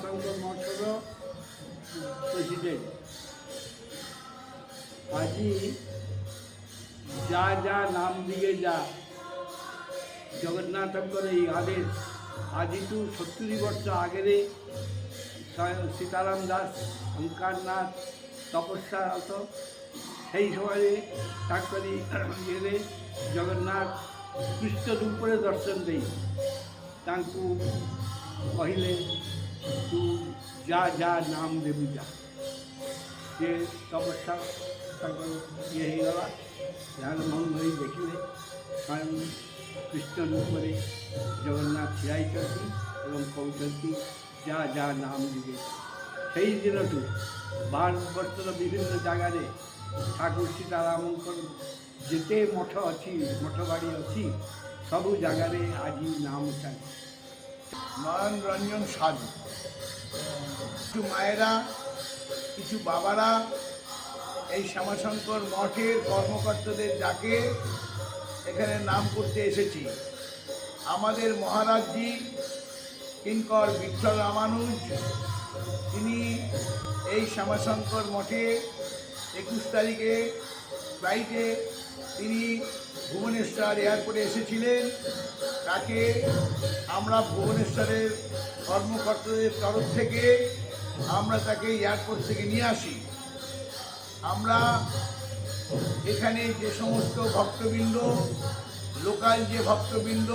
শ্যামাশঙ্কর মঠেরও president. আজি যা যা নাম দিয়ে যা জগন্নাথଙ୍କର এই আদেশ আজিଠୁ 70 ବର୍ଷ ଆଗରେ ସୀତାରାମ ଦାସ ଓଁକାରନାଥ ତପସ୍ୟାରତ ସେହି ସମୟରେ ତାଙ୍କରି ଇଏରେ ଜଗନ୍ନାଥ କୃଷ୍ଣ ରୂପରେ ଦର୍ଶନ ଦେଇ ତାଙ୍କୁ କହିଲେ ତୁ ଯା ଯା ନାମ ଦେବୁ ଯା। ସେ ତପସ୍ୟା ତାଙ୍କର ଇଏ ହେଇଗଲା। ଧ୍ୟାନ ମନ ଧରି ଦେଖିଲେ ସ୍ୱୟଂ କୃଷ୍ଣ ରୂପରେ ଜଗନ୍ନାଥ ଛିଡ଼ା ହେଇଛନ୍ତି ଏବଂ କହୁଛନ୍ତି ଯା ଯା ନାମ ଦିଏ। ସେହି ଦିନଠୁ ଭାରତବର୍ଷର ବିଭିନ୍ନ ଜାଗାରେ ଠାକୁର ସୀତାରାମଙ୍କର ଯେତେ ମଠ ଅଛି ମଠ ବାଡ଼ି ଅଛି ସବୁ ଜାଗାରେ ଆଜି নাম চালে। নয়ন রঞ্জন সাধু কিছু মায়েরা কিছু বাবারা এই শ্যামাশঙ্কর মঠের কর্মকর্তাদের ডাকে এখানে নাম করতে এসেছি। আমাদের মহারাজজি কিঙ্কর বিঠ্ঠল রামানুজ তিনি এই শ্যামাশঙ্কর মঠে 21 তারিখে ফ্লাইটে তিনি ভুবনেশ্বর এয়ারপোর্টে এসেছিলেন। তাকে আমরা ভুবনেশ্বরের কর্মকর্তাদের তরফ থেকে আমরা তাকে এয়ারপোর্ট থেকে নিয়ে আসি। আমরা এখানে যে সমস্ত ভক্তবৃন্দ লোকাল যে ভক্তবৃন্দ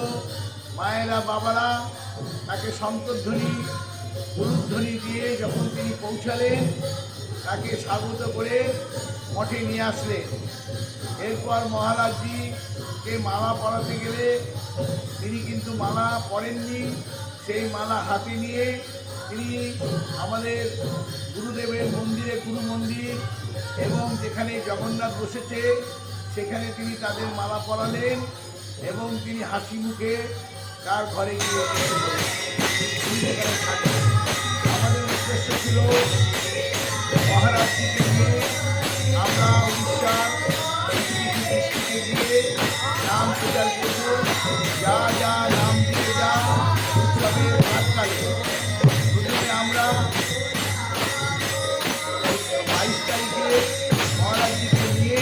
মায়েরা বাবারা তাকে শঙ্করধ্বনি উলুধ্বনি দিয়ে যখন তিনি পৌঁছালেন তাকে স্বাগত করে মঠে নিয়ে আসলেন। এরপর মহারাজজিকে মালা পরাতে গেলে তিনি কিন্তু মালা পরেননি। সেই মালা হাতে নিয়ে তিনি আমাদের গুরুদেবের মন্দিরে গুরু মন্দির এবং যেখানে জগন্নাথ বসেছে সেখানে তিনি তাদের মালা পরালেন এবং তিনি হাসি মুখে তার ঘরে গিয়ে আমাদের উদ্দেশ্য ছিল মহারাজজিকে নিয়ে আমরা উড়িষ্যার ডিস্ট্রিক্টে গিয়ে নাম প্রচার করব। যা যা নাম দিয়ে যা উৎসবের আজকালে প্রথমে আমরা 22 তারিখে মহারাজজিকে নিয়ে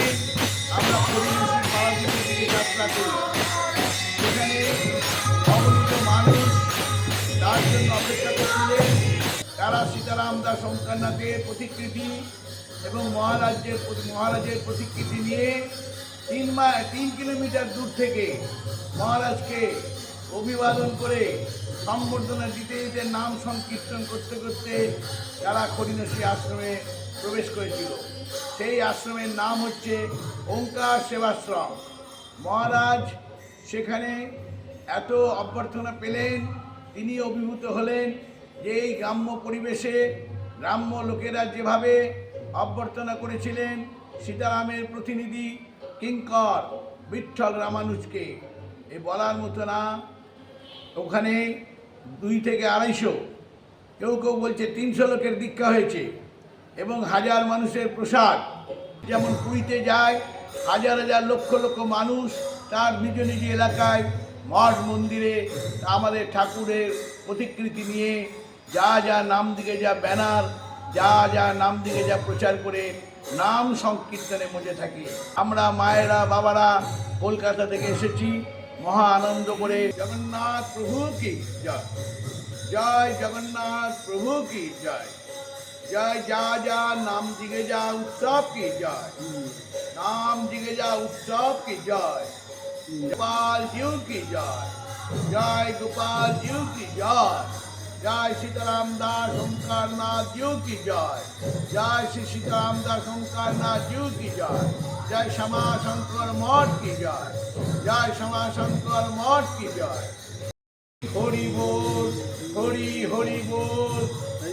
আমরা পরিবেশী পাড়াগুলির দিকে যাত্রা করি। সেখানে অগণিত মানুষ তার জন্য অপেক্ষা করছিলেন। তারা সীতারাম দাস ওঁকারনাথের প্রতিকৃতি এবং মহারাজের প্রতিকৃতি নিয়ে 3 কিলোমিটার দূর থেকে মহারাজকে অভিবাদন করে সম্বর্ধনা দিতে দিতে নাম সংকীর্তন করতে করতে তারা খড়িনসি আশ্রমে প্রবেশ করেছিল। সেই আশ্রমের নাম হচ্ছে ওঙ্কার সেবাশ্রম। মহারাজ সেখানে এত অভ্যর্থনা পেলেন, তিনি অভিভূত হলেন যে এই গ্রাম্য পরিবেশে গ্রাম্য লোকেরা যেভাবে অভ্যর্থনা করেছিলেন সীতারামের প্রতিনিধি কিঙ্কর বিঠ্ঠল রামানুজকে, এ বলার মতো না। ওখানে 2 থেকে 250, কেউ কেউ বলছে 300 লোকের দীক্ষা হয়েছে এবং 1000 মানুষের প্রসাদ। যেমন পুরীতে যায় হাজার হাজার লক্ষ লক্ষ মানুষ তার নিজ নিজ এলাকায় মঠ মন্দিরে আমাদের ঠাকুরের প্রতিকৃতি নিয়ে যা যা নাম দিকে যা ব্যানার যা যা নাম দিকে যা প্রচার করে নাম সংকীর্তনে মজে থাকি। আমরা মায়েরা বাবারা কলকাতা থেকে এসেছি মহা আনন্দ করে। জগন্নাথ প্রভু কি জয়, জয় জগন্নাথ প্রভু কি জয়, জয় যা যা নাম দিকে যা উৎসব কি জয়, নাম দিকে যা উৎসব কি জয়, গোপাল জিউ কি জয়, জয় গোপাল জিউ কি জয়, জয় সীতারাম দাস ওঁকারনাথ জিউ কি জয়, জয় শ্রী সীতারাম দাস ওঁকারনাথ জিউ কি জয়, জয় শ্যামাশঙ্কর মঠ কি জয়, জয় শ্যামাশঙ্কর মঠ কি জয়। হরি বল, হরি হরি বল,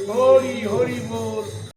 হরি হরি বল।